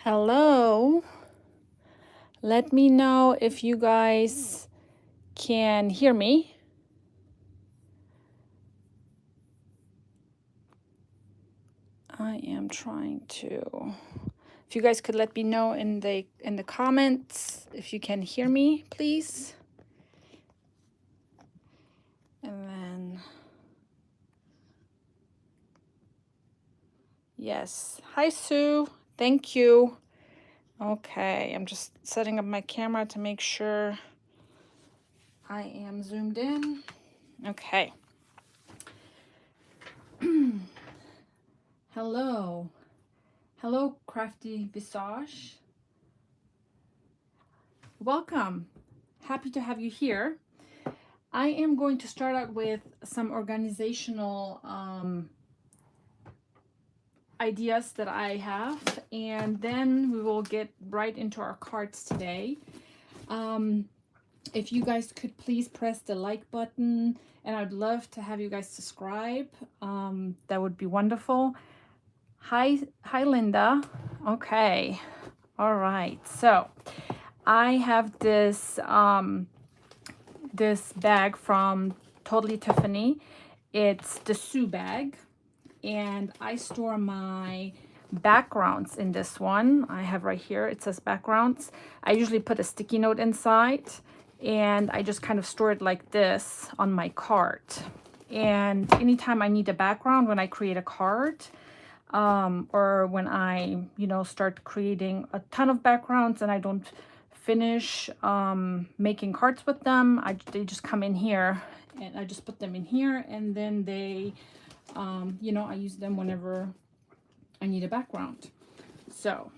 Hello. Let me know if you guys can hear me. I am trying to. If you guys could let me know in the comments if you can hear me, please. And then yes. Hi Sue. Thank you. Okay, I'm just setting up my camera to make sure I am zoomed in. Okay. Hello. Hello, Crafty Visage. Welcome. Happy to have you here. I am going to start out with some organizational ideas that I have, and then we will get right into our cards today. If you guys could please press the like button, and I'd love to have you guys subscribe. That would be wonderful. Hi Linda. Okay. All right. So I have this this bag from Totally Tiffany. It's the Sue bag, and I store my backgrounds in this one. I have right here, it says backgrounds. I usually put a sticky note inside, and I just kind of store it like this on my card. And anytime I need a background, when I create a card, or when I, start creating a ton of backgrounds and I don't finish making cards with them, they just come in here, and I just put them in here, and then they, I use them whenever I need a background. So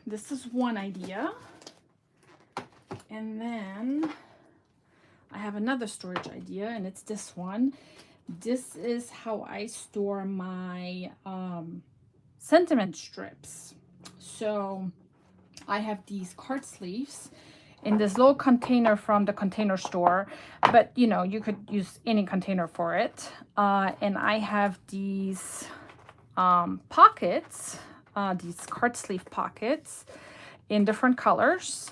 this is one idea. And then I have another storage idea, and it's this one. This is how I store my sentiment strips. So I have these card sleeves in this little container from the Container Store, but you could use any container for it. And I have these pockets, these card sleeve pockets in different colors.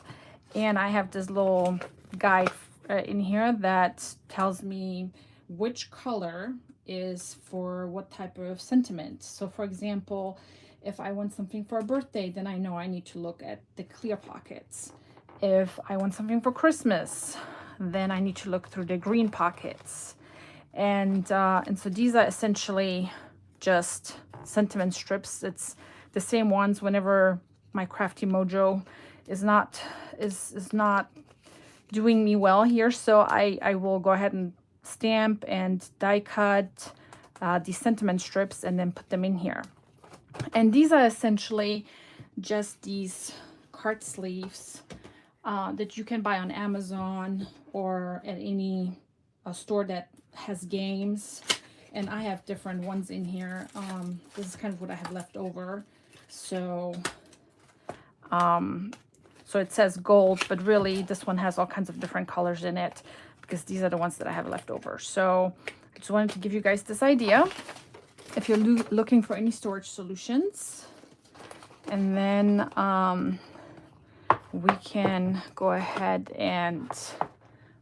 And I have this little guide in here that tells me which color is for what type of sentiment. So for example, if I want something for a birthday, then I know I need to look at the clear pockets. If I want something for Christmas, then I need to look through the green pockets. And so these are essentially just sentiment strips. It's the same ones whenever my Crafty Mojo is not doing me well here. So I will go ahead and stamp and die cut these sentiment strips and then put them in here. And these are essentially just these card sleeves that you can buy on Amazon or at any store that has games. And I have different ones in here. This is kind of what I have left over. So so it says gold, but really this one has all kinds of different colors in it because these are the ones that I have left over. So I just wanted to give you guys this idea if you're looking for any storage solutions. And then we can go ahead and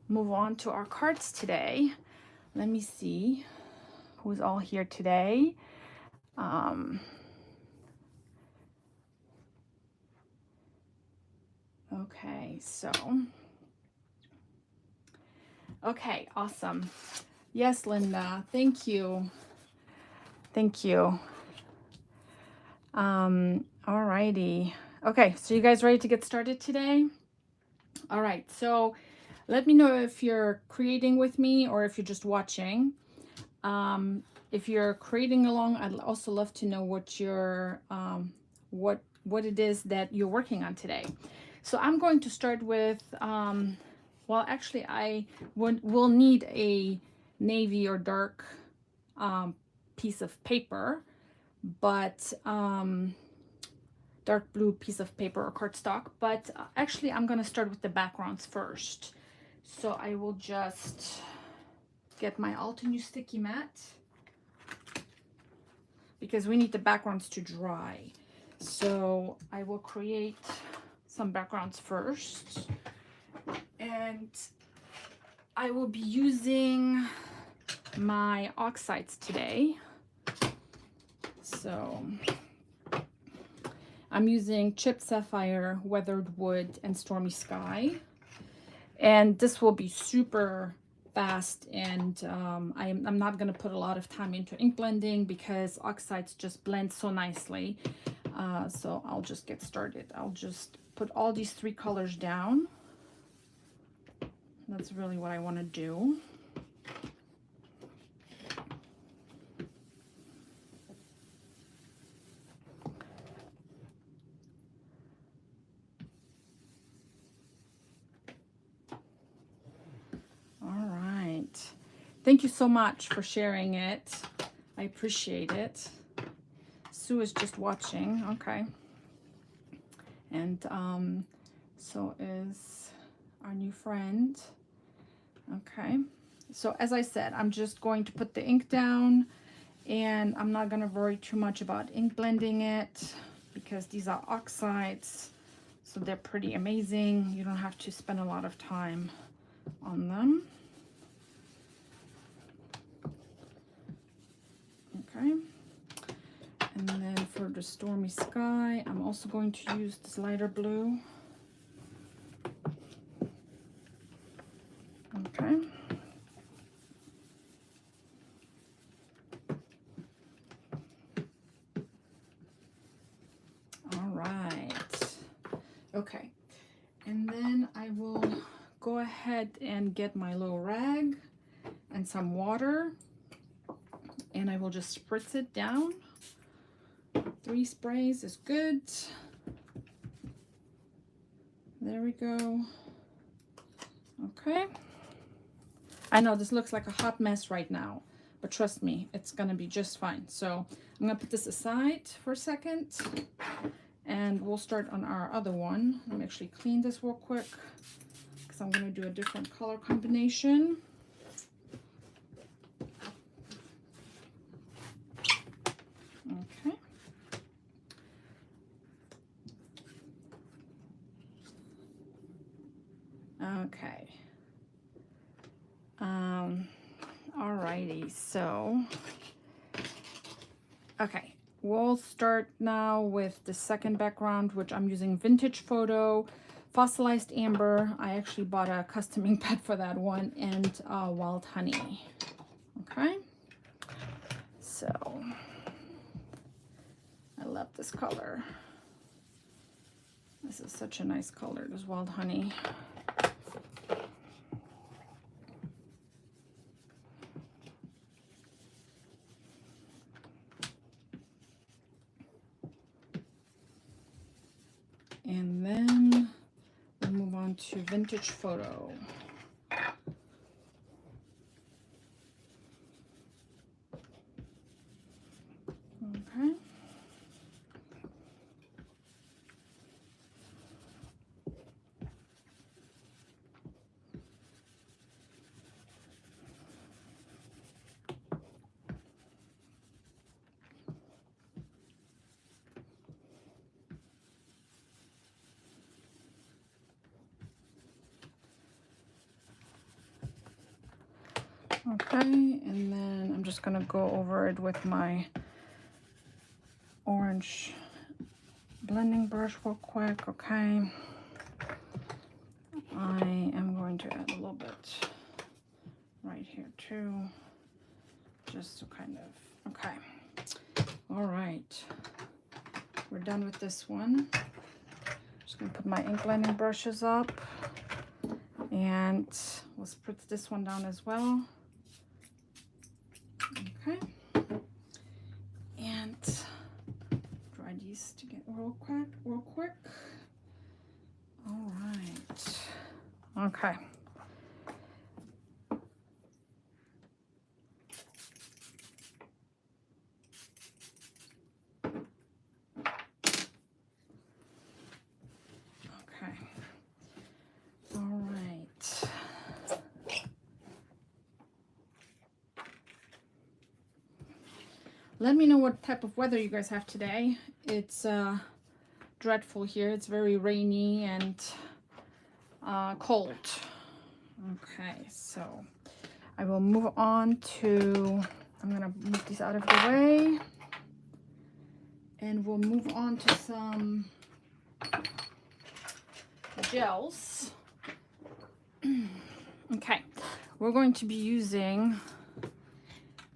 move on to our cards today. Let me see who's all here today. Okay, so, okay, awesome. Yes, Linda, thank you. Thank you. Alrighty. Okay, so you guys ready to get started today? All right, so let me know if you're creating with me or if you're just watching. If you're creating along, I'd also love to know what your what it is that you're working on today. So I'm going to start with, well, actually I will need a navy or dark piece of paper, but dark blue piece of paper or cardstock. But actually I'm going to start with the backgrounds first. So I will just get my Altenew sticky mat because we need the backgrounds to dry. So I will create some backgrounds first, and I will be using my oxides today. So I'm using Chipped Sapphire, Weathered Wood, and Stormy Sky. And this will be super fast, and I'm not going to put a lot of time into ink blending because oxides just blend so nicely. So I'll just get started. I'll just put all these 3 colors down. That's really what I want to do. Thank you so much for sharing it. I appreciate it. Sue is just watching. Okay. And so is our new friend. Okay. So as I said, I'm just going to put the ink down, and I'm not going to worry too much about ink blending it because these are oxides. So they're pretty amazing. You don't have to spend a lot of time on them. Okay, and then for the Stormy Sky, I'm also going to use this lighter blue. Okay. All right. Okay, and then I will go ahead and get my little rag and some water, and I will just spritz it down. 3 sprays is good. There we go. Okay. I know this looks like a hot mess right now, but trust me, it's gonna be just fine. So I'm gonna put this aside for a second, and we'll start on our other one. Let me actually clean this real quick because I'm gonna do a different color combination. Okay. Okay. Alrighty, so okay, we'll start now with the second background, which I'm using Vintage Photo, Fossilized Amber. I actually bought a custom ink pad for that one, and Wild Honey. Okay, so I love this color. This is such a nice color, this Wild Honey. And then we'll move on to Vintage Photo. Okay. Okay, and then I'm just gonna go over it with my orange blending brush real quick. Okay, I am going to add a little bit right here too, just to kind of, okay. All right, we're done with this one. Just gonna put my ink blending brushes up, and we'll spritz this one down as well. Okay, and dry these to get real quick. All right. Okay. Okay. All right. Let me know what type of weather you guys have today. It's dreadful here. It's very rainy and cold. Okay, so I will move on to, I'm gonna move these out of the way, and we'll move on to some gels. Okay, we're going to be using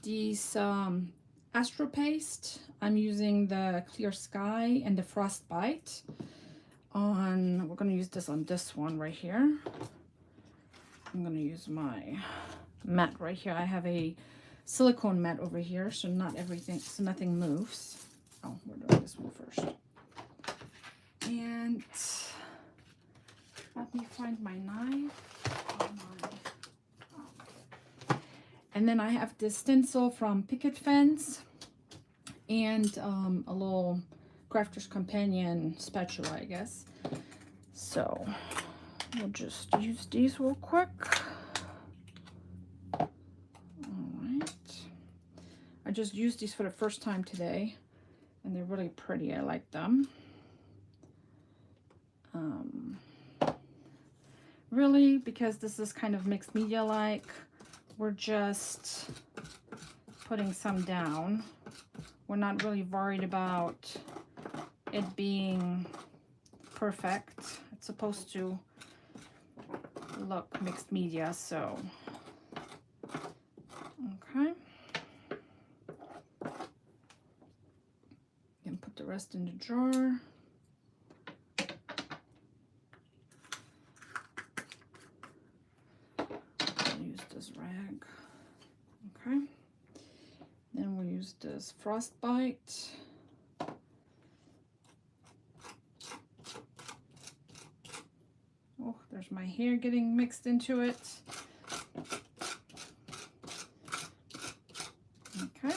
these Astro Paste. I'm using the Clear Sky and the Frostbite. We're going to use this on this one right here. I'm going to use my mat right here. I have a silicone mat over here, so nothing moves. Oh, we're doing this one first. And let me find my knife. And then I have this stencil from Picket Fence and a little Crafter's Companion spatula, I guess. So we'll just use these real quick. All right. I just used these for the first time today, and they're really pretty. I like them. Really, because this is kind of mixed media like, we're just putting some down. We're not really worried about it being perfect. It's supposed to look mixed media, so okay. And put the rest in the jar. This rag. Okay, then we'll use this Frostbite. Oh, there's my hair getting mixed into it. Okay,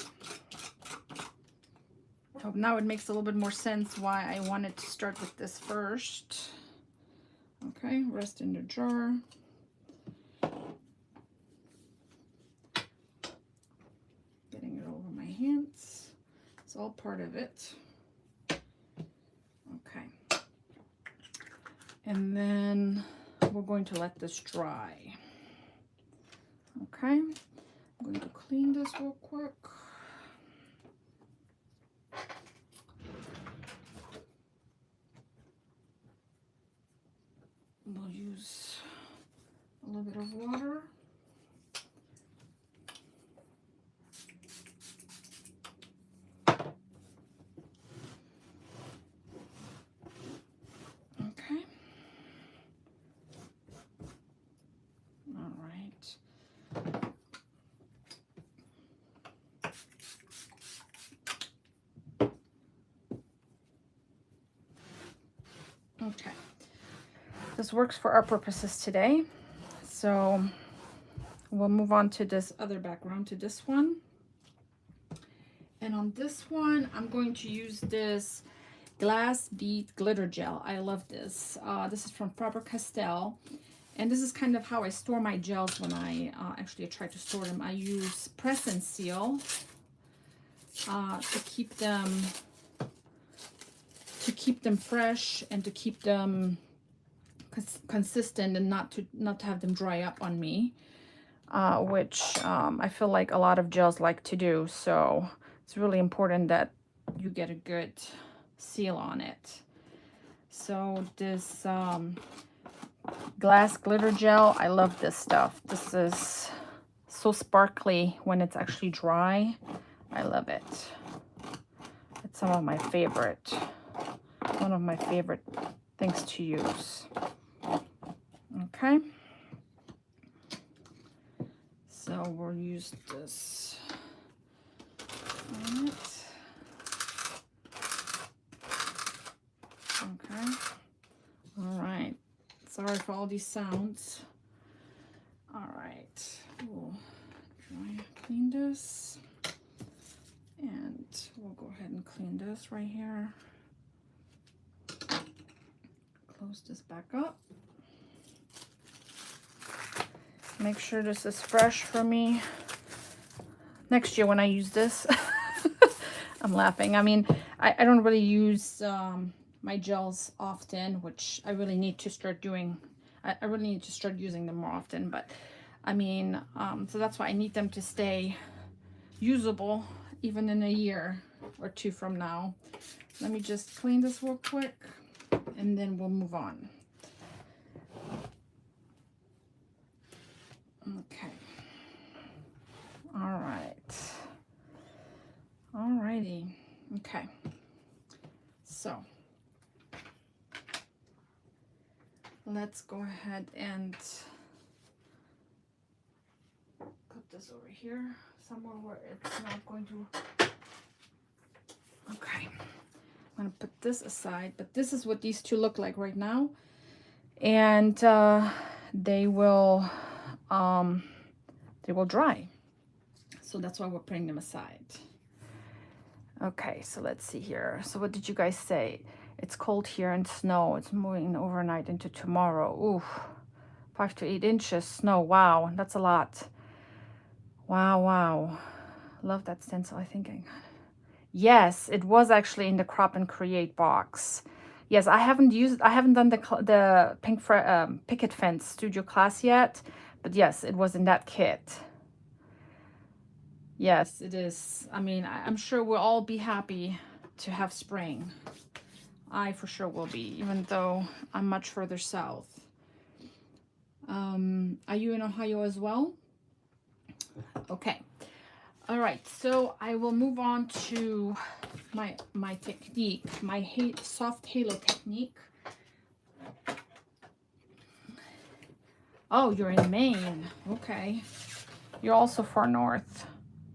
so now it makes a little bit more sense why I wanted to start with this first. Okay, rest in the jar. Hands. It's all part of it. Okay. And then we're going to let this dry. Okay. I'm going to clean this real quick. We'll use a little bit of water. Okay, this works for our purposes today. So we'll move on to this other background, to this one. And on this one, I'm going to use this Glass Bead Glitter Gel. I love this. This is from Faber-Castell. And this is kind of how I store my gels when I actually try to store them. I use press and seal to keep them fresh and to keep them consistent and not to have them dry up on me, which I feel like a lot of gels like to do. So it's really important that you get a good seal on it. So this glass glitter gel, I love this stuff. This is so sparkly when it's actually dry. I love it. It's one of my favorite things to use. Okay, so we'll use this on it. Okay, all right, sorry for all these sounds. All right, we'll clean this, and we'll go ahead and clean this right here. Close this back up. Make sure this is fresh for me next year when I use this. I'm laughing. I mean, I don't really use my gels often, which I really need to start doing. I really need to start using them more often, but I mean, so that's why I need them to stay usable even in a year or two from now. Let me just clean this real quick and then we'll move on. Okay. All right. Alrighty. Okay. So let's go ahead and put this over here somewhere where it's not going to. Okay. I'm going to put this aside, but this is what these two look like right now. And they will dry. So that's why we're putting them aside. Okay, so let's see here. So what did you guys say? It's cold here and snow. It's moving overnight into tomorrow. Ooh, 5 to 8 inches snow. Wow, that's a lot. Wow, wow. Love that stencil. I think yes, it was actually in the Crop and Create box. Yes, I haven't done the pink picket fence studio class yet, but yes, it was in that kit. Yes, it is. I mean, I'm sure we'll all be happy to have spring. I for sure will be, even though I'm much further south. Are you in Ohio as well? Okay. All right, so I will move on to my technique, my Soft Halo technique. Oh, you're in Maine. Okay. You're also far north.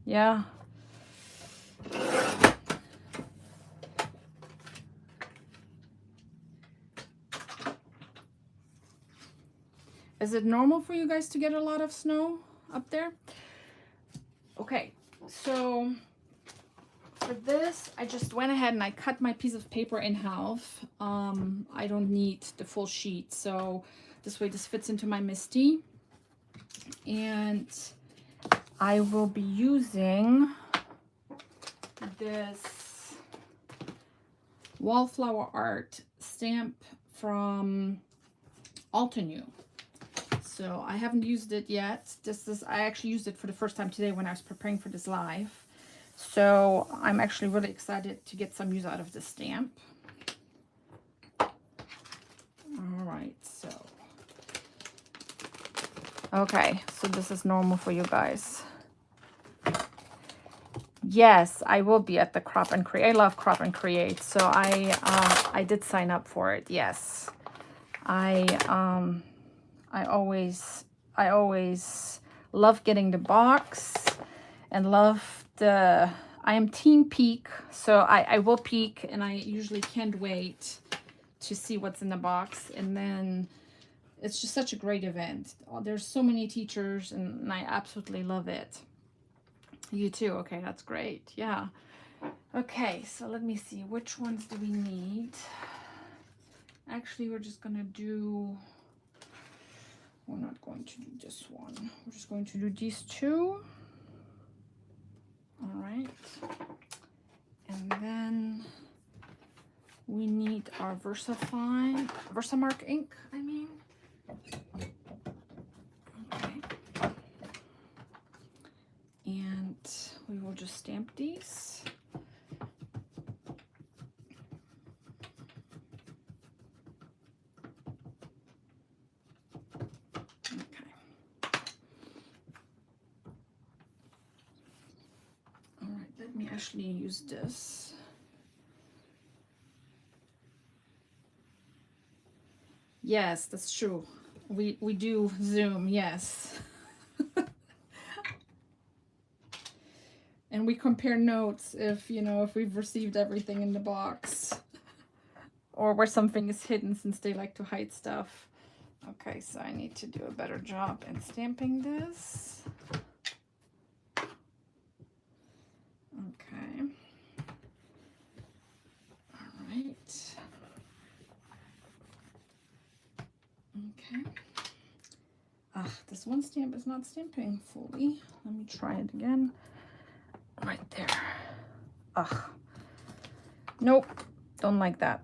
Yeah. Is it normal for you guys to get a lot of snow up there? Okay, so for this, I just went ahead and I cut my piece of paper in half. I don't need the full sheet, so this way this fits into my MISTI. And I will be using this Wallflower Art stamp from Altenew. So I haven't used it yet. I actually used it for the first time today when I was preparing for this live. So I'm actually really excited to get some use out of this stamp. All right, so. Okay, so this is normal for you guys. Yes, I will be at the Crop and Create. I love Crop and Create, so I did sign up for it. Yes, I always love getting the box and love the. I am team peek, so I will peek, and I usually can't wait to see what's in the box. And then it's just such a great event. There's so many teachers, and I absolutely love it. You too? Okay, that's great. Yeah. Okay, so let me see. Which ones do we need? Actually, we're just going to do... We're not going to do this one. We're just going to do these two. All right. And then we need our Versamark ink, I mean. Okay. And we will just stamp these. Okay. All right, let me actually use this. Yes, that's true. We do Zoom, yes. And we compare notes if we've received everything in the box or where something is hidden, since they like to hide stuff. Okay, so I need to do a better job in stamping this. Okay. All right. Okay. This one stamp is not stamping fully. Let me try it again. Right there. Nope, don't like that.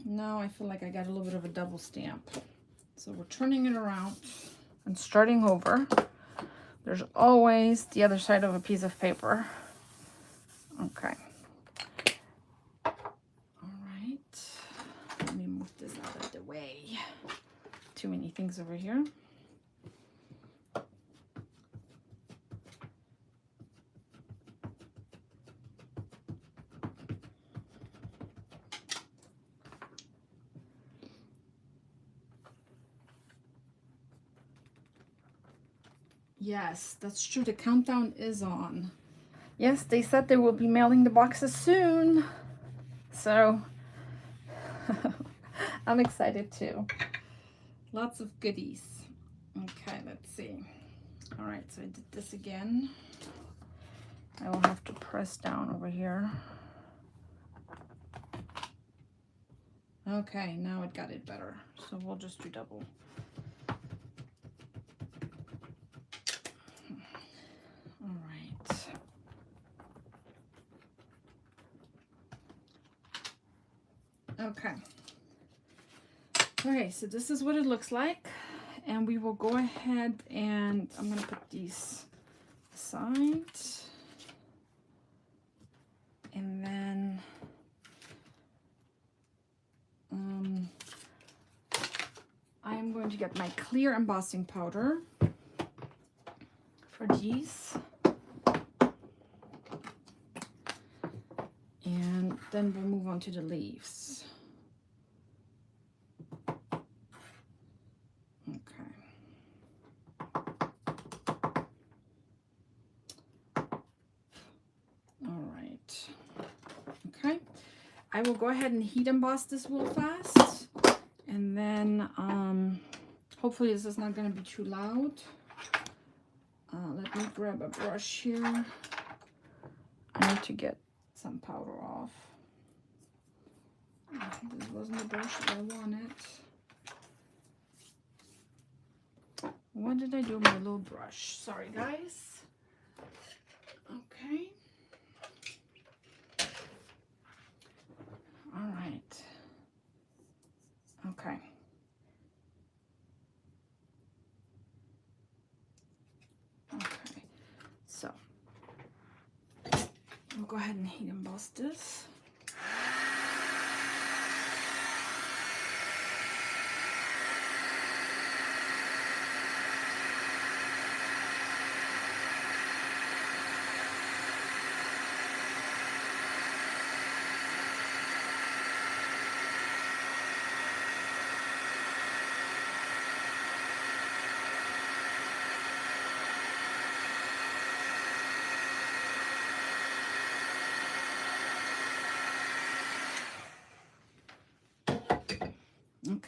Now I feel like I got a little bit of a double stamp. So we're turning it around and starting over. There's always the other side of a piece of paper. Okay. All right. Let me move this out of the way. Too many things over here. Yes, that's true. The countdown is on. Yes, they said they will be mailing the boxes soon. So I'm excited too. Lots of goodies. Okay, let's see. All right, so I did this again. I will have to press down over here. Okay, now it got it better. So we'll just do double. All right. Okay. Okay, so this is what it looks like. And we will go ahead and I'm going to put these aside. And then I'm going to get my clear embossing powder for these. And then we'll move on to the leaves. Okay. All right. Okay. I will go ahead and heat emboss this real fast. And then hopefully this is not going to be too loud. Let me grab a brush here. I need to get some powder off. This wasn't the brush that I wanted. What did I do with my little brush? Sorry, guys. Okay. All right. Okay. Okay. So we'll go ahead and heat emboss this.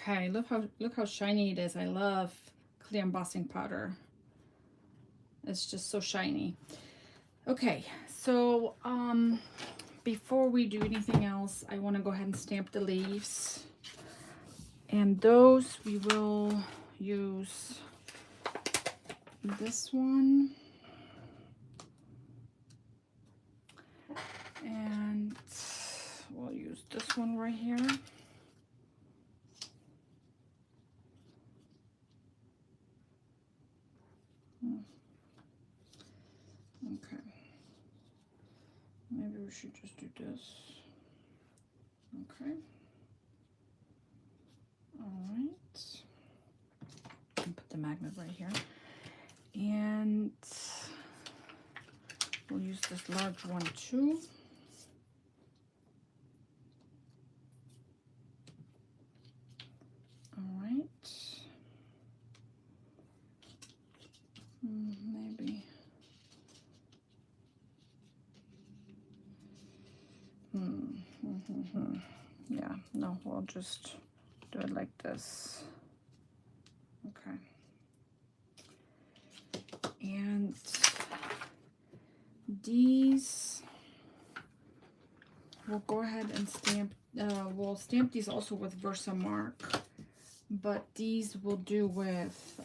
Okay, look how shiny it is. I love clear embossing powder. It's just so shiny. Okay, so before we do anything else, I want to go ahead and stamp the leaves. And those we will use this one. And we'll use this one right here. Okay. Maybe we should just do this. Okay. All right. I'll put the magnet right here. And we'll use this large one too. All right. Maybe. Yeah, no, we'll just do it like this. Okay. And these, we'll go ahead and stamp, we'll stamp these also with Versamark, but these we'll do with,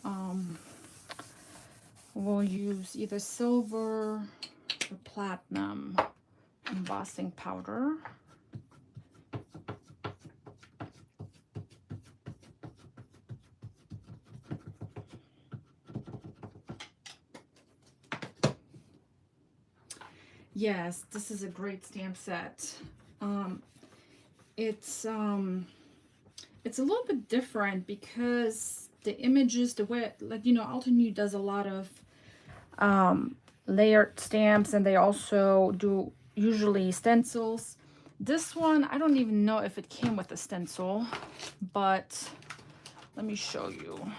we'll use either silver or platinum embossing powder. Yes, this is a great stamp set. It's a little bit different because the images, the way, like, you know, Altenew does a lot of layered stamps, and they also do usually stencils. This one, I don't even know if it came with a stencil, but let me show you.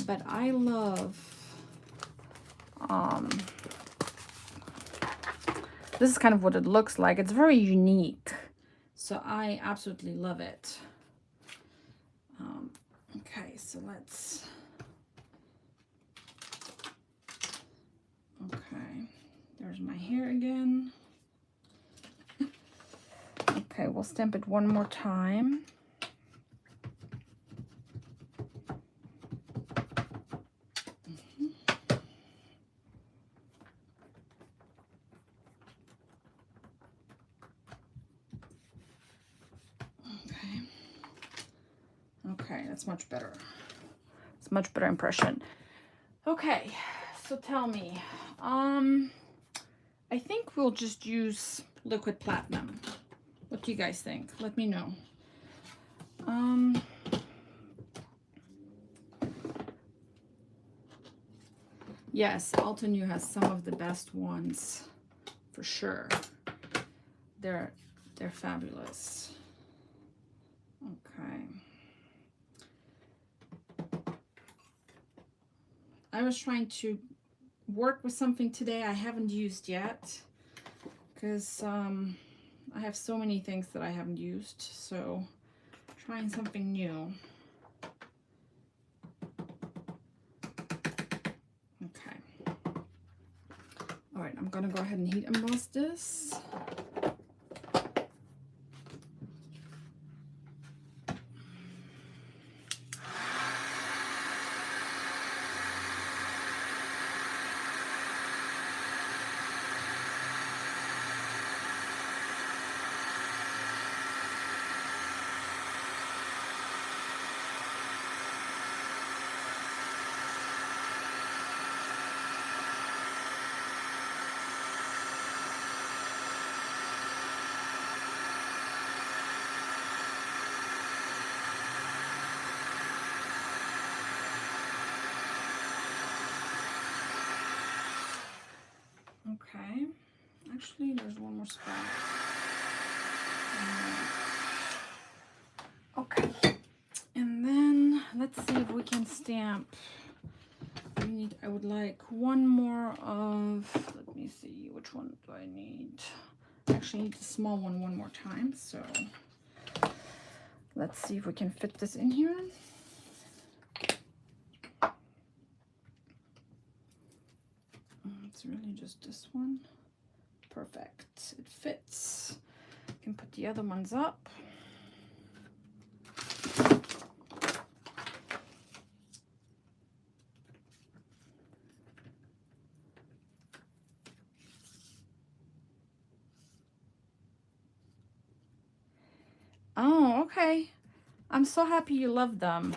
But I love, this is kind of what it looks like. It's very unique, so I absolutely love it. Okay, so let's, okay, there's my hair again. Okay, we'll stamp it one more time. Okay, that's much better. It's much better impression. Okay, so tell me, I think we'll just use liquid platinum. What do you guys think? Let me know. Yes, Altenew has some of the best ones for sure. They're fabulous. Okay. I was trying to work with something today I haven't used yet, because I have so many things that I haven't used, so trying something new. Okay. All right, I'm gonna go ahead and heat emboss this. Okay, actually there's one more spot. Okay, and then let's see if we can stamp. I would like one more of, let me see, which one do I need? I actually need the small one more time, so let's see if we can fit this in here. It's really just this one. Perfect, it fits. You can put the other ones up. Oh, okay. I'm so happy you love them.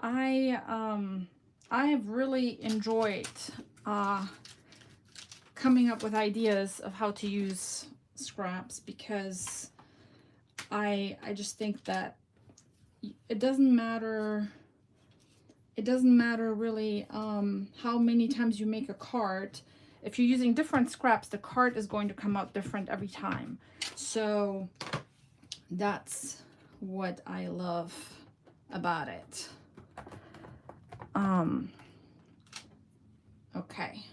I have really enjoyed coming up with ideas of how to use scraps, because I just think that it doesn't matter really how many times you make a card. If you're using different scraps, the card is going to come out different every time. So that's what I love about it. Okay,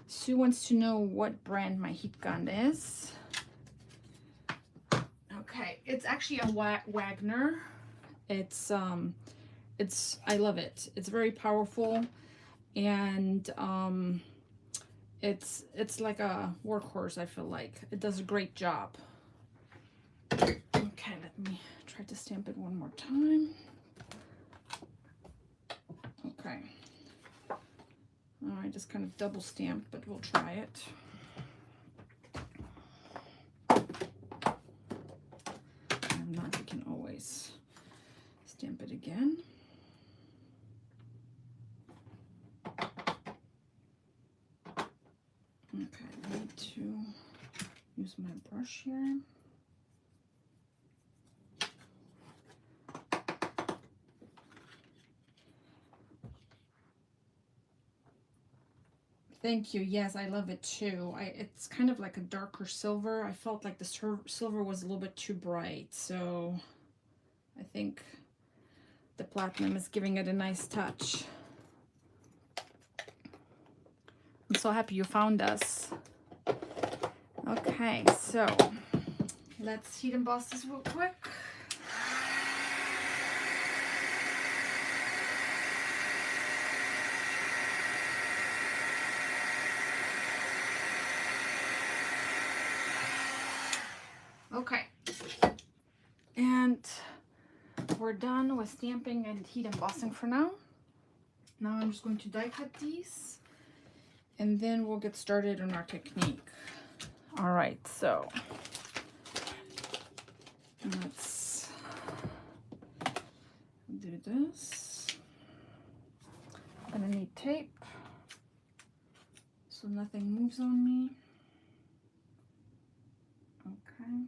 Sue wants to know what brand my heat gun is. Okay, it's actually a Wagner. It's I love it. It's very powerful, and it's like a workhorse. I feel like it does a great job. Okay, let me try to stamp it one more time. Okay. I just kind of double stamped, but we'll try it. again. Okay, I need to use my brush here. Thank you. Yes, I love it too. It's kind of like a darker silver. I felt like the silver was a little bit too bright, so I think the platinum is giving it a nice touch. I'm so happy you found us. Okay, so let's heat emboss this real quick. Okay, and we're done with stamping and heat embossing for now. Now I'm just going to die cut these, and then we'll get started on our technique. All right, so let's do this. I'm gonna need tape so nothing moves on me. Okay.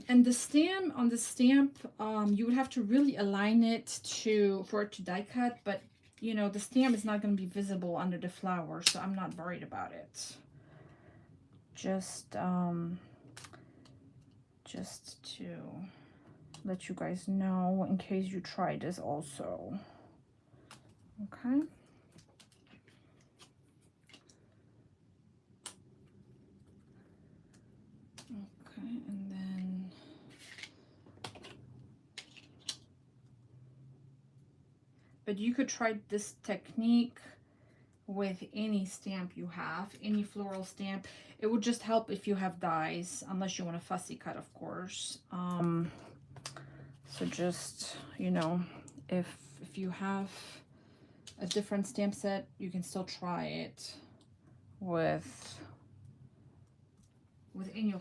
And the stamp, on the stamp, you would have to really align it for it to die cut, but you know, the stamp is not going to be visible under the flower, so I'm not worried about it. Just to let you guys know in case you try this also. Okay. Okay, and then but you could try this technique with any stamp you have, any floral stamp. It would just help if you have dies, unless you want a fussy cut, of course. So just, you know, if you have a different stamp set, you can still try it with any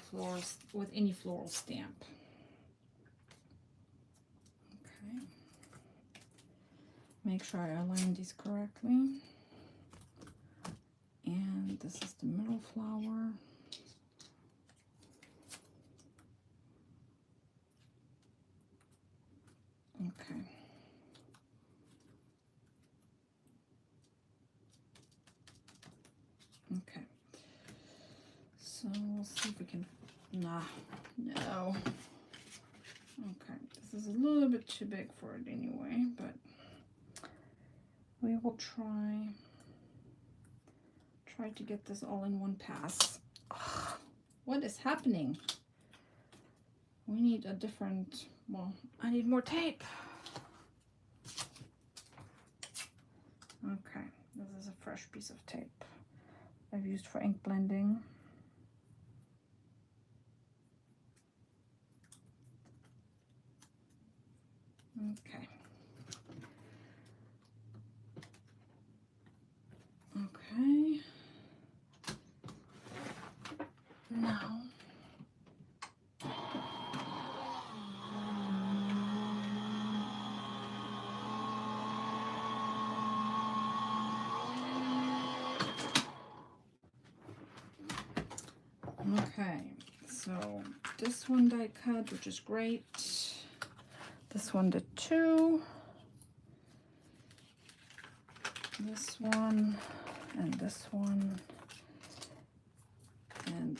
floral stamp. Okay. Make sure I align these correctly. And this is the middle flower. Okay. Okay. So we'll see if we can, no. Okay, this is a little bit too big for it anyway, but we will try to get this all in one pass. Ugh, what is happening? We need a different, well, I need more tape. Okay, this is a fresh piece of tape I've used for ink blending. Okay. Okay. Now. Okay, so this one die cut, which is great. This one did too. This one and this one. And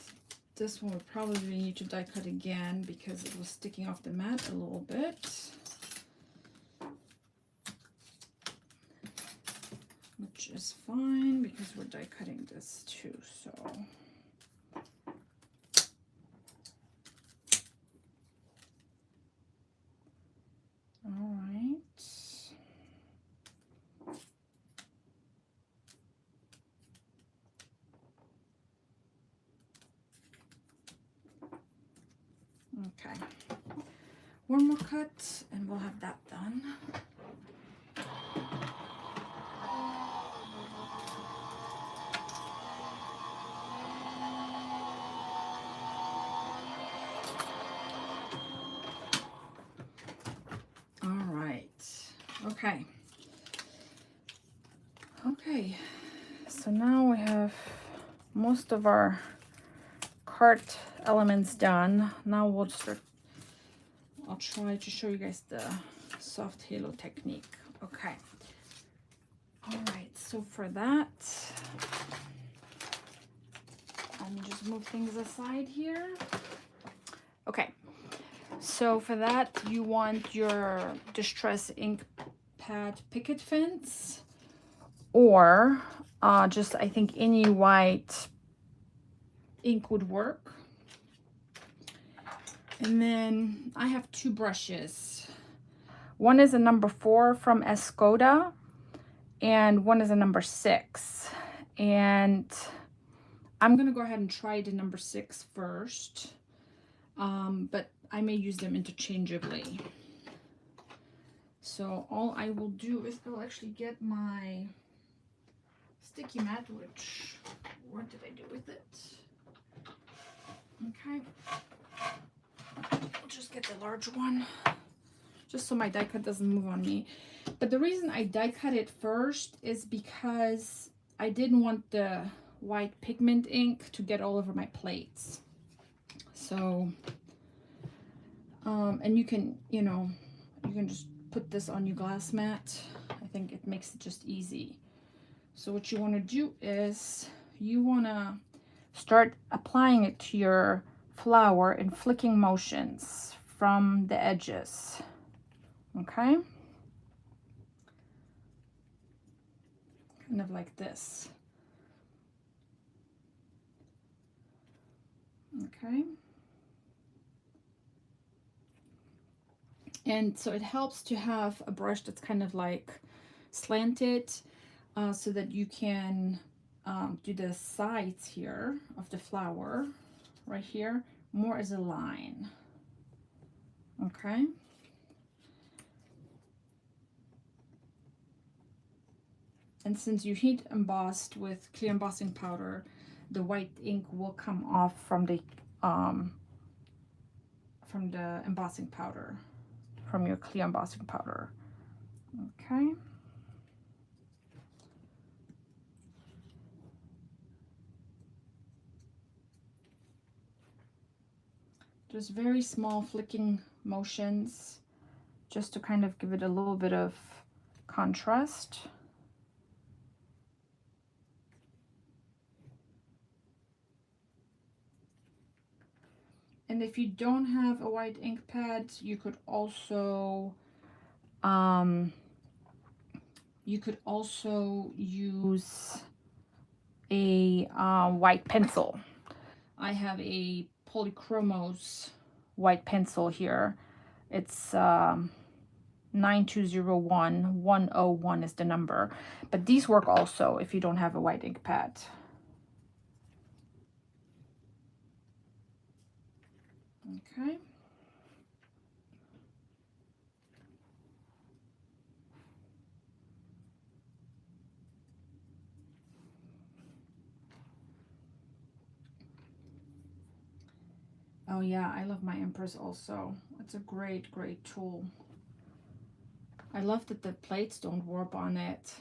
this one would probably need to die cut again because it was sticking off the mat a little bit. Which is fine because we're die cutting this too, so. All right. Okay. One more cut and we'll have that done. Okay. Okay, so now we have most of our cart elements done. Now we'll start, I'll try to show you guys the soft halo technique. Okay. All right, so for that, let me just move things aside here. Okay, so for that, you want your Distress ink pad picket fence, or just, I think any white ink would work. And then I have two brushes. One is a number 4 from Escoda, and one is a number 6. And I'm gonna go ahead and try the number 6 first, but I may use them interchangeably. So all I will do is I'll actually get my sticky mat, which, what did I do with it? Okay, I'll just get the large one, just so my die cut doesn't move on me. But the reason I die cut it first is because I didn't want the white pigment ink to get all over my plates. So, and you can, you know, you can just put this on your glass mat. I think it makes it just easy. So what you want to do is you want to start applying it to your flower in flicking motions from the edges. Okay, kind of like this. Okay, and so it helps to have a brush that's kind of like slanted, so that you can do the sides here of the flower right here more as a line. Okay, and since you heat embossed with clear embossing powder, the white ink will come off from the embossing powder, from your clear embossing powder. Okay. Just very small flicking motions, just to kind of give it a little bit of contrast. And if you don't have a white ink pad, you could also use a white pencil. I have a Polychromos white pencil here. It's 9201 101 is the number, but these work also if you don't have a white ink pad. Okay. Oh yeah, I love my Empress also. It's a great tool. I love that the plates don't warp on it.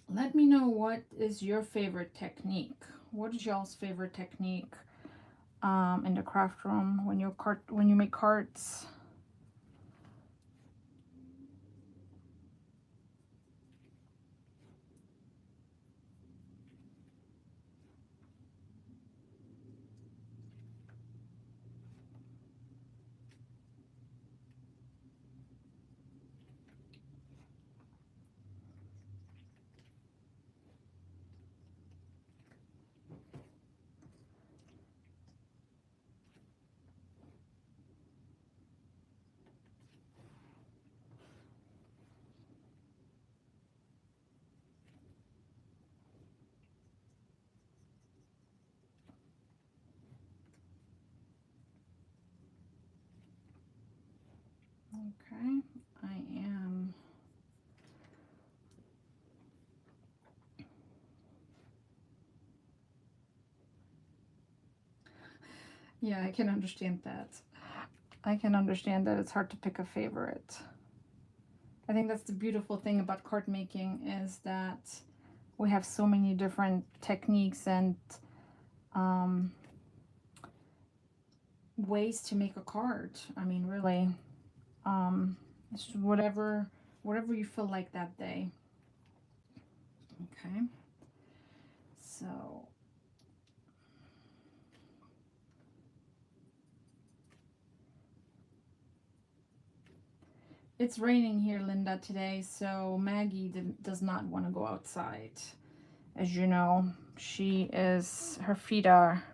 Let me know what is your favorite technique. What is y'all's favorite technique in the craft room when you make cards? Okay, I am. Yeah, I can understand that. I can understand that it's hard to pick a favorite. I think that's the beautiful thing about card making, is that we have so many different techniques and ways to make a card. I mean, really, it's just whatever you feel like that day. Okay, so it's raining here, Linda, today, so Maggie does not want to go outside. As you know, her feet are,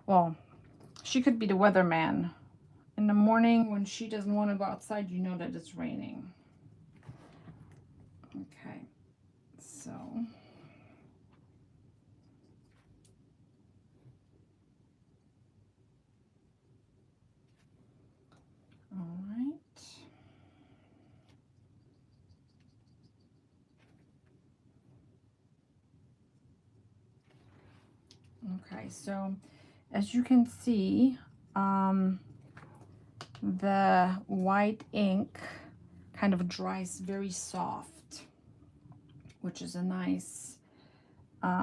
well, she could be the weatherman. In the morning when she doesn't want to go outside, you know that it's raining. Okay, so all right. Okay, so as you can see, the white ink kind of dries very soft, which is a nice,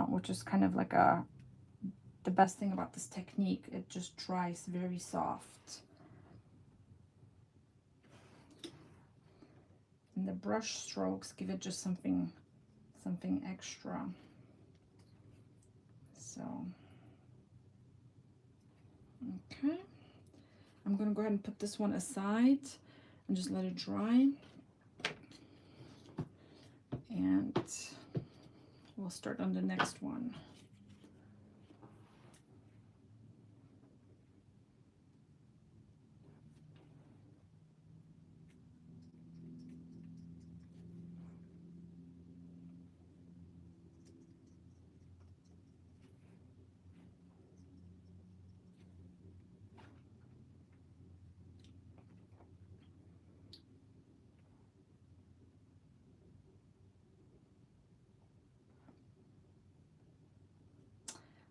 which is kind of like the best thing about this technique. It just dries very soft. And the brush strokes give it just something extra. So, okay. I'm going to go ahead and put this one aside and just let it dry. And we'll start on the next one.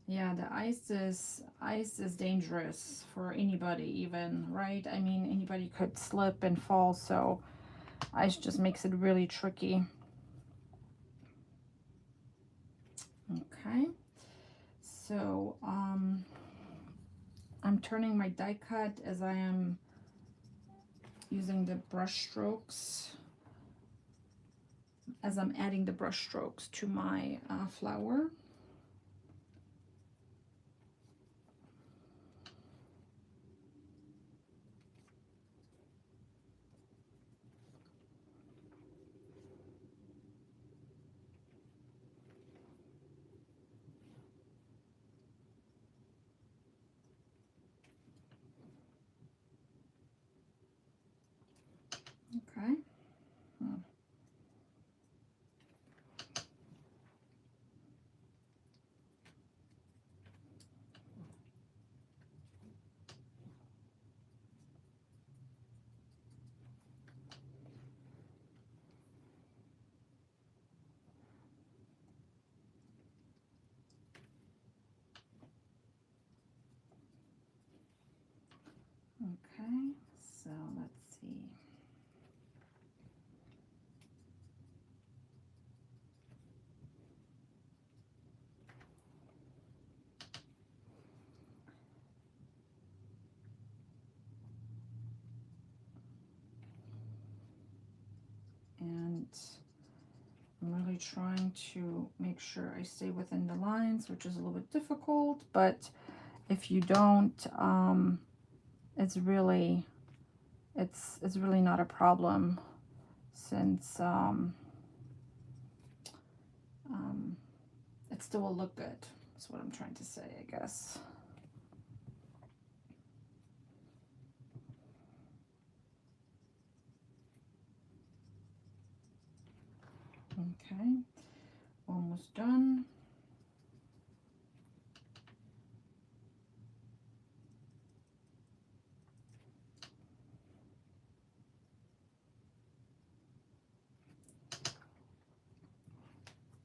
Yeah, the ice is dangerous for anybody, even, right? I mean, anybody could slip and fall, so ice just makes it really tricky. Okay, so I'm turning my die cut as I am using the brush strokes, as I'm adding the brush strokes to my flower. Okay. Okay, so let's see. And I'm really trying to make sure I stay within the lines, which is a little bit difficult, but if you don't, it's really not a problem, since it still will look good. That's what I'm trying to say, I guess. Okay, almost done.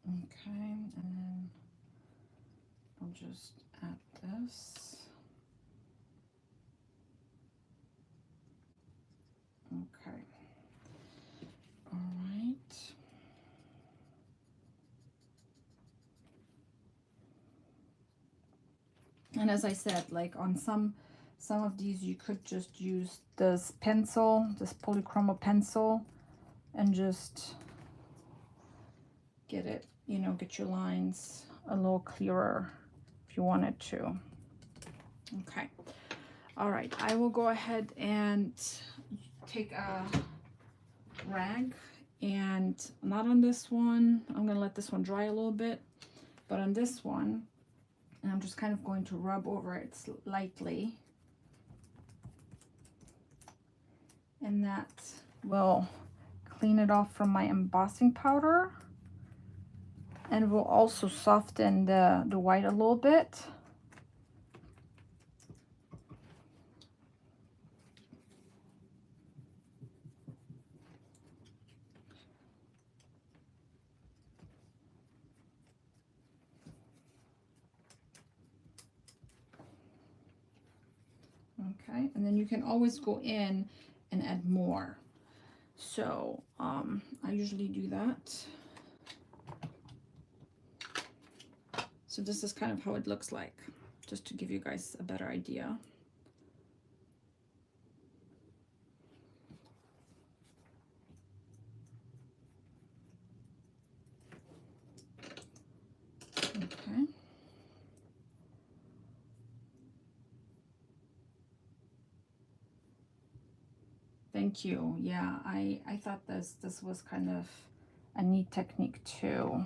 Okay, and then I'll just add this. And as I said, like on some of these, you could just use this pencil, this polychromo pencil, and just get it, you know, get your lines a little clearer if you wanted to. Okay. All right, I will go ahead and take a rag, and not on this one, I'm gonna let this one dry a little bit, but on this one, and I'm just kind of going to rub over it lightly, and that will clean it off from my embossing powder, and will also soften the white a little bit. Okay, and then you can always go in and add more. So I usually do that. So this is kind of how it looks like, just to give you guys a better idea. Okay. Thank you. Yeah, I thought this was kind of a neat technique too.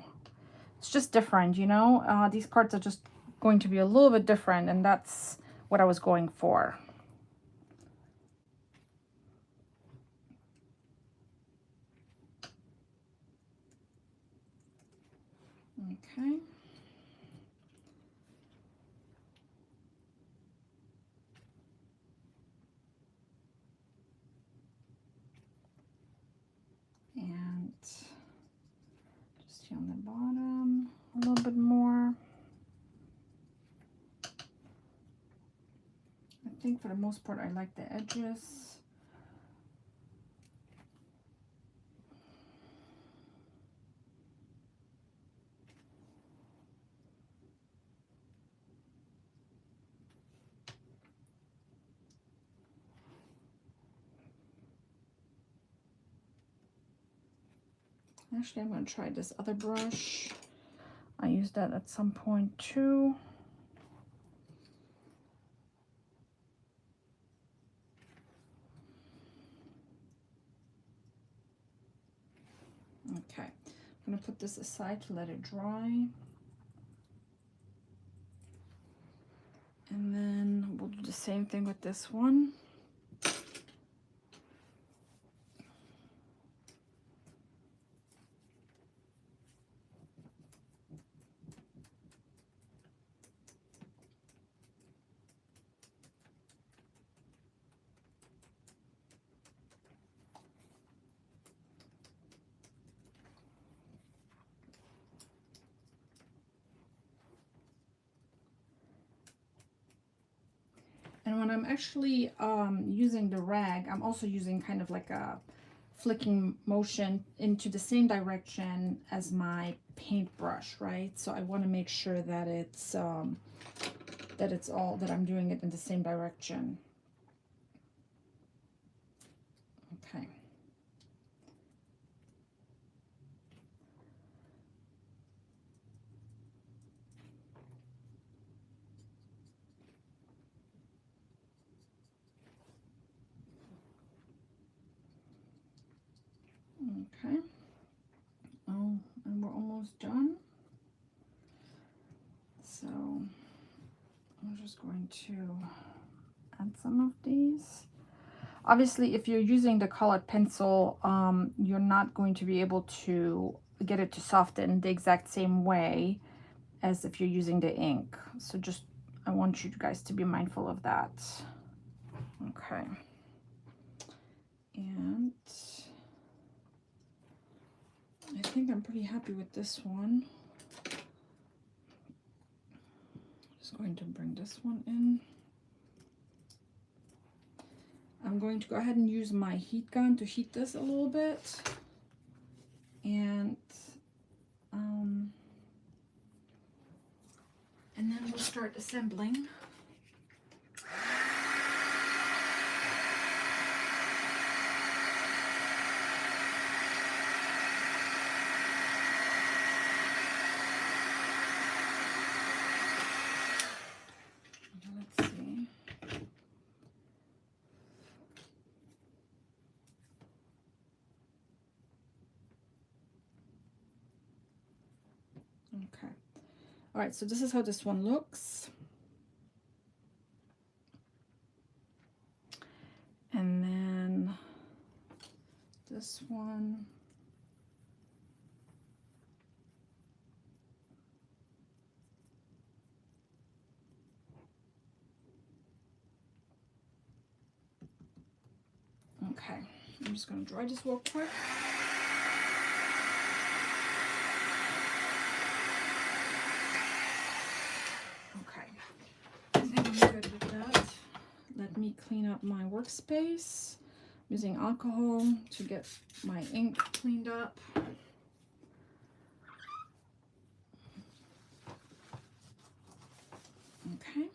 It's just different, you know. These cards are just going to be a little bit different, and that's what I was going for. Okay. And just here on the bottom, a little bit more. I think for the most part, I like the edges. Actually, I'm going to try this other brush. I used that at some point too. Okay, I'm going to put this aside to let it dry. And then we'll do the same thing with this one. And when I'm actually using the rag, I'm also using kind of like a flicking motion into the same direction as my paintbrush, right? So I want to make sure that it's all that I'm doing it in the same direction. Okay. Okay. Oh, and we're almost done. So I'm just going to add some of these. Obviously, if you're using the colored pencil, you're not going to be able to get it to soften the exact same way as if you're using the ink. So just, I want you guys to be mindful of that. Okay. And I think I'm pretty happy with this one. Just going to bring this one in. I'm going to go ahead and use my heat gun to heat this a little bit. And then we'll start start assembling. Let's see. Okay. All right, so this is how this one looks. And then this one. Okay, I'm just going to dry this real quick. Okay, I think I'm good with that. Let me clean up my workspace using alcohol to get my ink cleaned up. Okay.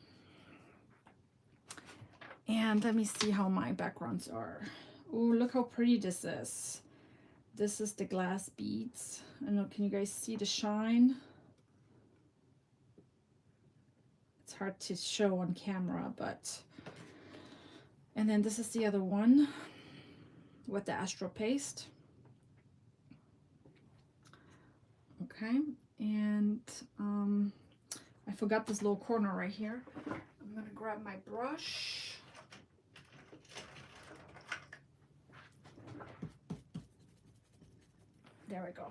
And let me see how my backgrounds are. Oh, look how pretty this is. This is the glass beads. I don't know, can you guys see the shine? It's hard to show on camera, but... And then this is the other one with the Astro Paste. Okay, and I forgot this little corner right here. I'm gonna grab my brush. There we go.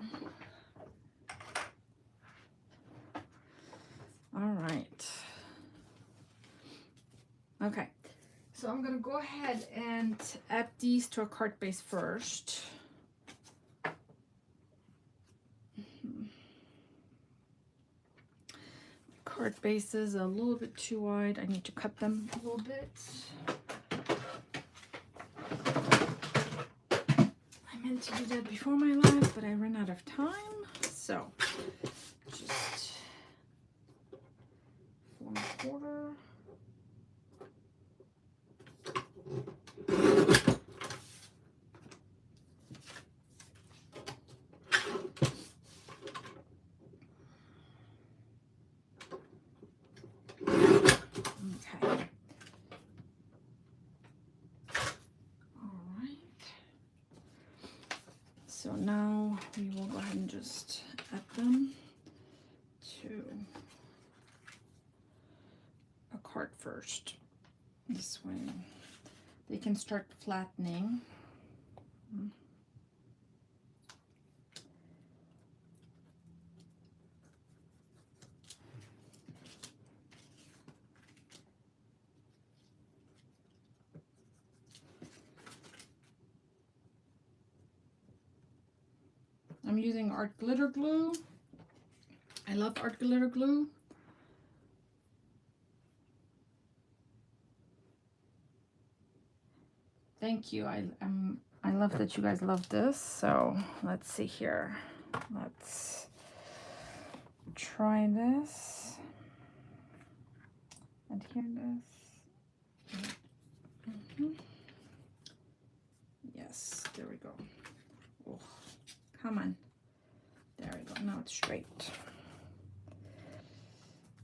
All right. Okay, so I'm gonna go ahead and add these to a card base first. Card bases are a little bit too wide. I need to cut them a little bit. I meant to do that before my live, but I ran out of time. So just 4 1/4. So now we will go ahead and just add them to a card first. This way they can start flattening. I'm using art glitter glue. I love art glitter glue. Thank you. I love that you guys love this. So let's see here. Let's try this. Adhere this. Yes, there we go. Oh, come on. There we go. Now it's straight.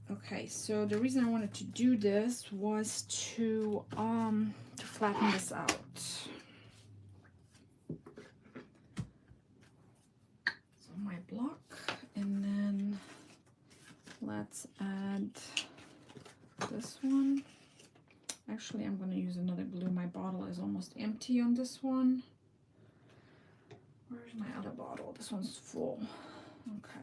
Okay, so the reason I wanted to do this was to flatten this out. So my block, and then let's add this one. Actually, I'm going to use another glue. My bottle is almost empty on this one. Where's my other bottle? This one's full. Okay.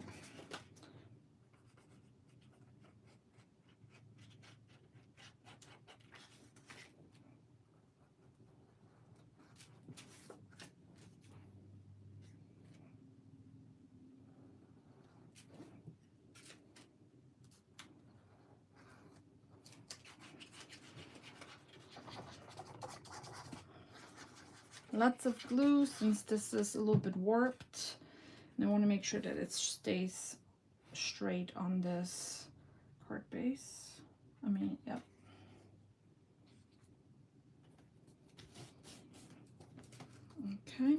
Lots of glue since this is a little bit warped, and I want to make sure that it stays straight on this card base. Yep. Okay.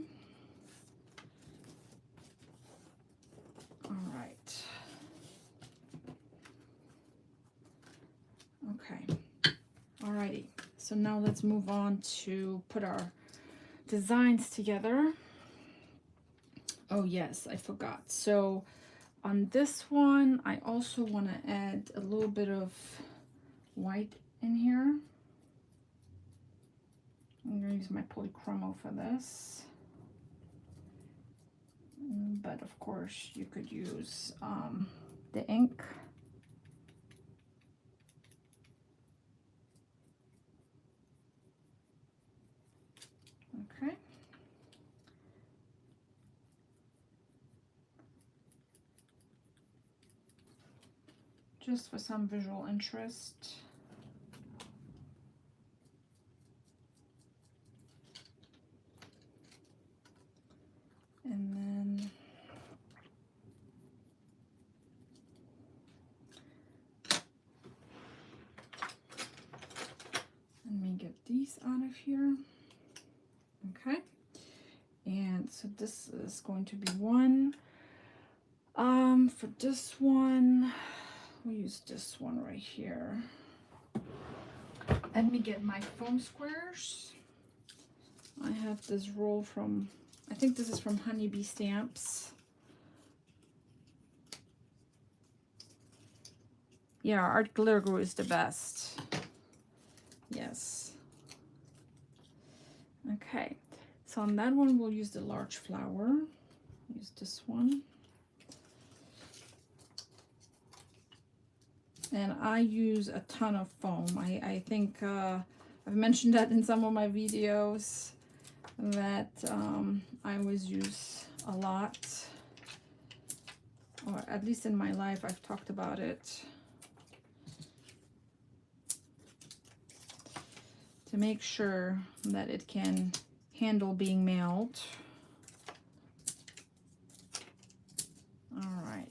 All right. Okay. Alrighty. So now let's move on to put our designs together. Oh yes, I forgot. So on this one, I also want to add a little bit of white in here. I'm going to use my polychromo for this. But of course, you could use the ink. Okay. Just for some visual interest. And then let me get these out of here. Okay. And so this is going to be one. For this one, we'll use this one right here. Let me get my foam squares. I have this roll from, I think this is from Honeybee Stamps. Yeah, Art Glitter Glue is the best. Yes. Okay, so on that one, we'll use the large flower. Use this one. And I use a ton of foam. I think I've mentioned that in some of my videos that I always use a lot, or at least in my life I've talked about it, to make sure that it can handle being mailed. All right.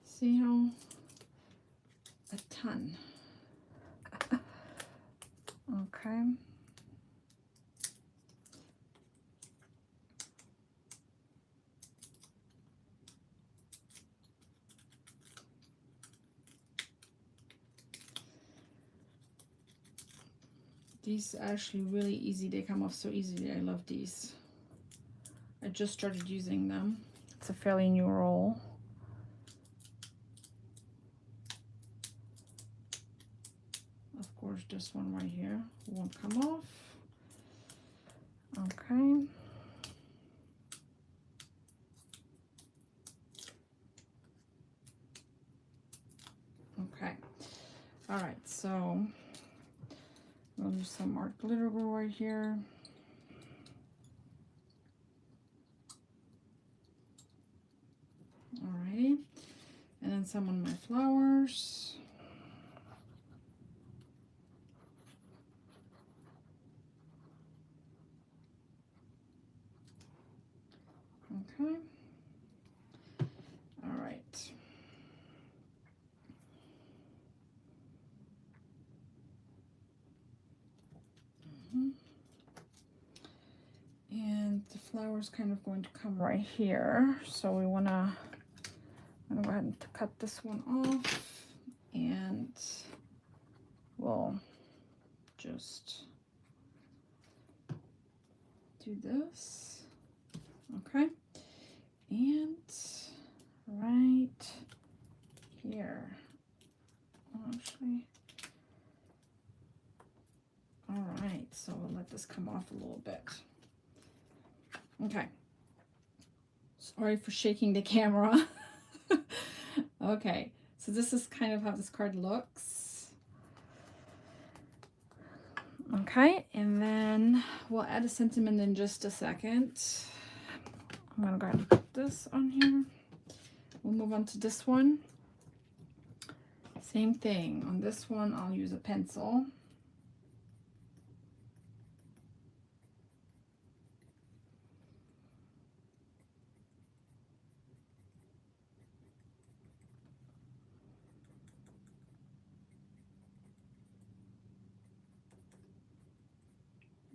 See how? A ton. Okay. These are actually really easy. They come off so easily. I love these. I just started using them. It's a fairly new roll. Of course, this one right here won't come off. Okay. Okay. All right, so we'll use some Art Glitter Glue right here. Alrighty, and then some on my flowers. Okay. All right. And the flower is kind of going to come right here. So we want to, I'm going to go ahead and cut this one off, and we'll just do this. Okay. And right here. Actually, all right, so we'll let this come off a little bit. Okay, sorry for shaking the camera. Okay, so this is kind of how this card looks. Okay, and then we'll add a sentiment in just a second. I'm gonna go ahead and put this on here. We'll move on to this one. Same thing. On this one, I'll use a pencil.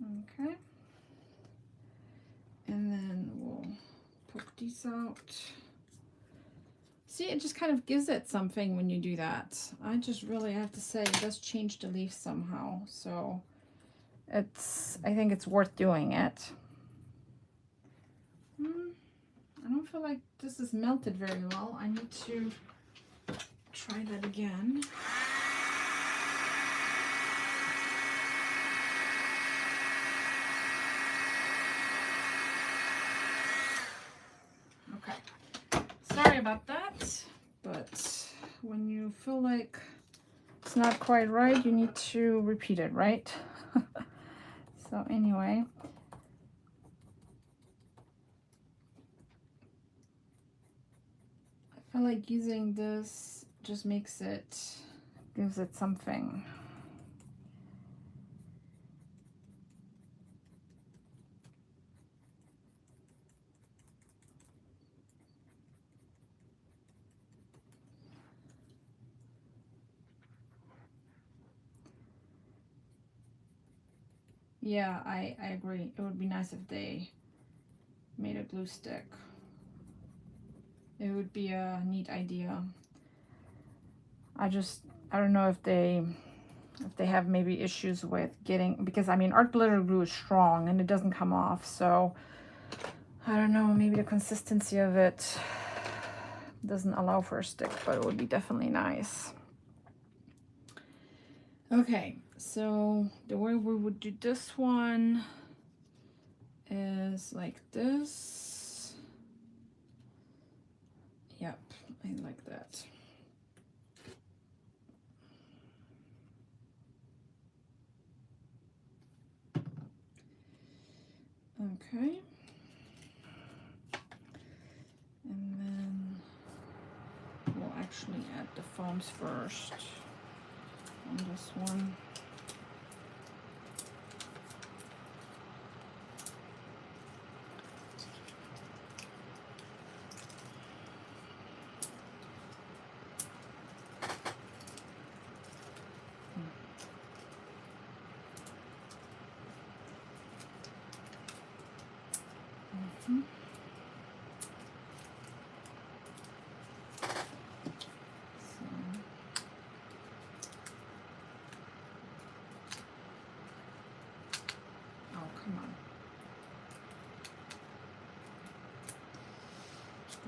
Okay. And then we'll poke these out. See, it just kind of gives it something when you do that. I just really have to say, it does change the leaf somehow. So I think it's worth doing it. I don't feel like this is melted very well. I need to try that again. Okay, sorry about that, but when you feel like it's not quite right, you need to repeat it, right? So anyway, I feel like using this just gives it something. Yeah, I agree. It would be nice if they made a glue stick. It would be a neat idea. I don't know if they have maybe issues with getting, because I mean art glitter glue is strong and it doesn't come off, so I don't know, maybe the consistency of it doesn't allow for a stick, but it would be definitely nice. Okay, so the way we would do this one is like this. Yep, I like that. Okay. And then we'll actually add the foams first on this one.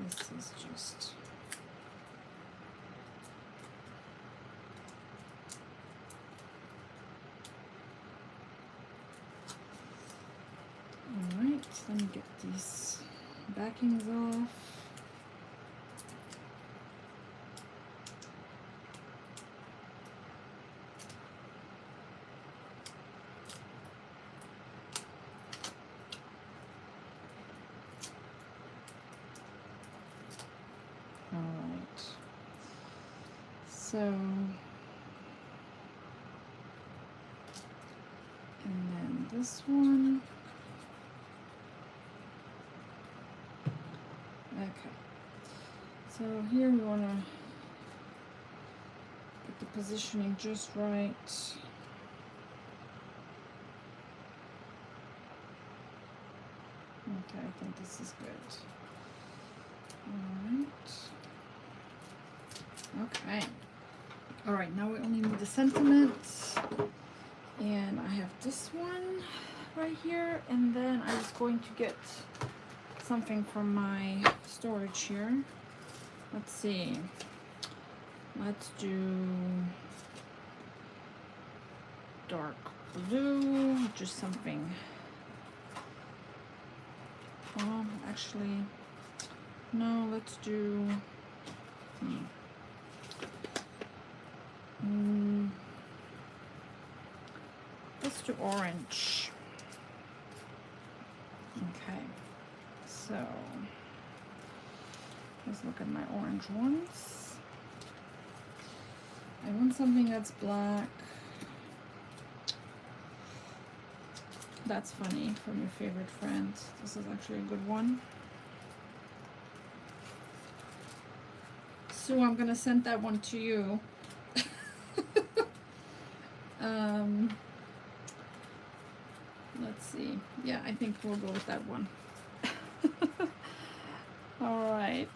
This is just all right. Let me get these backings off. So, and then this one. Okay. So here we want to get the positioning just right. Okay, I think this is good. All right. Okay. All right, now we only need the sentiments, and I have this one right here, and then I was going to get something from my storage here. Let's see. Let's do dark blue, just something. Actually, no, let's do let's do orange. Okay, so let's look at my orange ones. I want something that's black. That's funny, from your favorite friend. This is actually a good one. Sue, I'm gonna send that one to you. Let's see. Yeah, I think we'll go with that one. All right.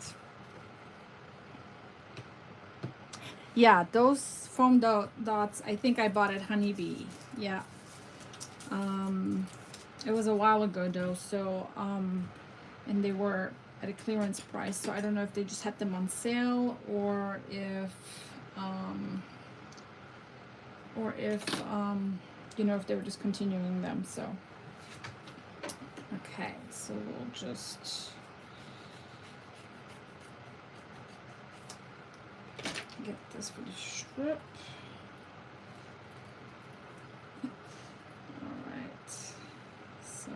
Yeah, those foam dots, I think I bought at Honeybee. Yeah. It was a while ago though, so and they were at a clearance price, so I don't know if they just had them on sale or if you know, if they were just continuing them. So okay, so we'll just get this for the strip. All right, so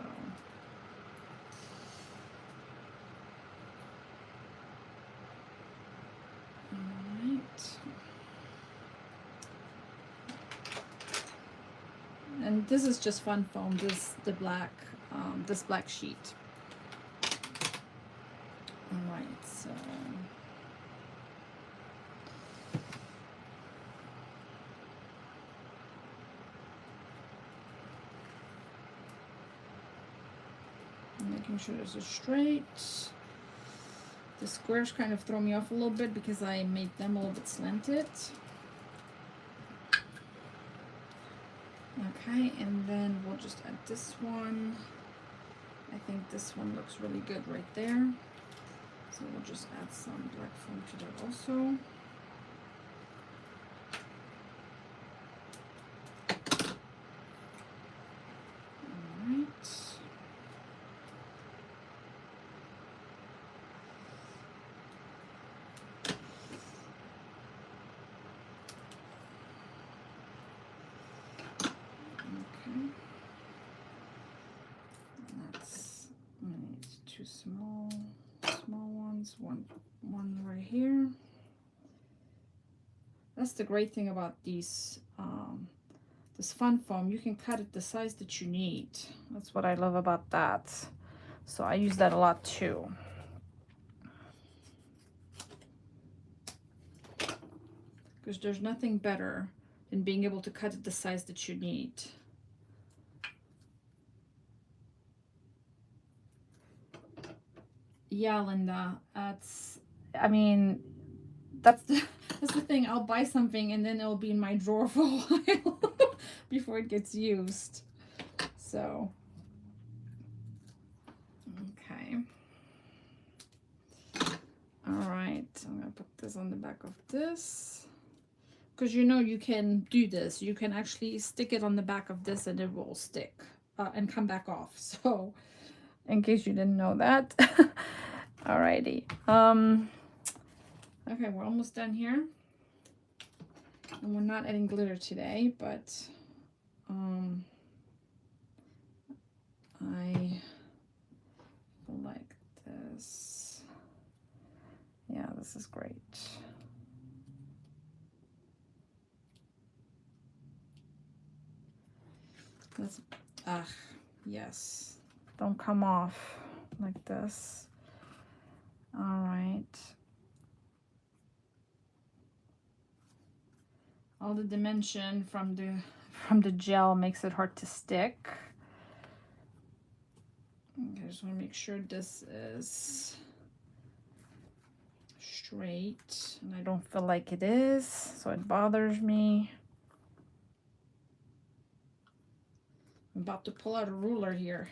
and this is just fun foam, this black sheet. All right, so making sure this is straight. The squares kind of throw me off a little bit because I made them a little bit slanted. Okay, and then we'll just add this one. I think this one looks really good right there. So we'll just add some black foam to that also. All right. Two small ones, one right here. That's the great thing about these this fun foam. You can cut it the size that you need. That's what I love about that. So I use that a lot too. Because there's nothing better than being able to cut it the size that you need. Yeah, Linda, that's the thing. I'll buy something and then it'll be in my drawer for a while before it gets used. So, okay. All right, I'm gonna put this on the back of this. Because you know you can do this. You can actually stick it on the back of this and it will stick and come back off. So, in case you didn't know that. Alrighty. Okay, we're almost done here. And we're not adding glitter today, but I like this. Yeah, this is great. Let's, yes. Don't come off like this. All right. All the dimension from the gel makes it hard to stick. Okay, I just want to make sure this is straight, and I don't feel like it is, so it bothers me. I'm about to pull out a ruler here.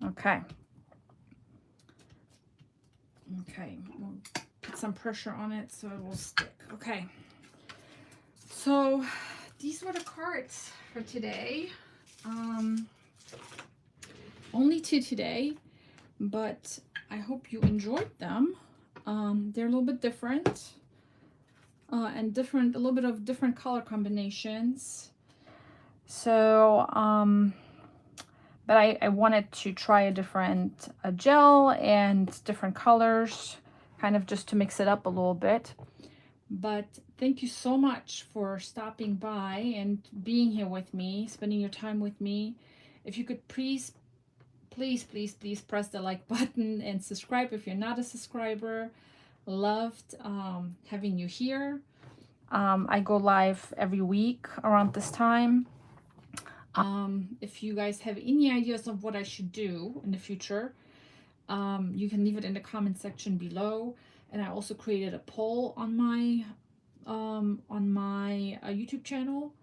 Okay. Okay, we'll put some pressure on it so it will stick. Okay. So these were the cards for today. Only 2 today, but I hope you enjoyed them. They're a little bit different and a little bit of different color combinations. So, but I wanted to try a different gel and different colors, kind of just to mix it up a little bit. But thank you so much for stopping by and being here with me, spending your time with me. If you could please press the like button and subscribe if you're not a subscriber. Loved having you here. I go live every week around this time. If you guys have any ideas of what I should do in the future, you can leave it in the comment section below. And I also created a poll on my YouTube channel.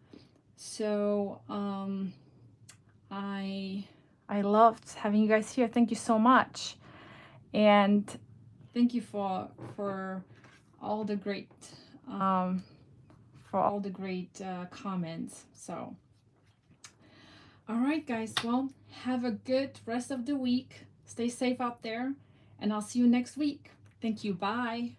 So I loved having you guys here. Thank you so much, and thank you for all the great comments. So all right, guys. Well, have a good rest of the week. Stay safe out there, and I'll see you next week. Thank you. Bye.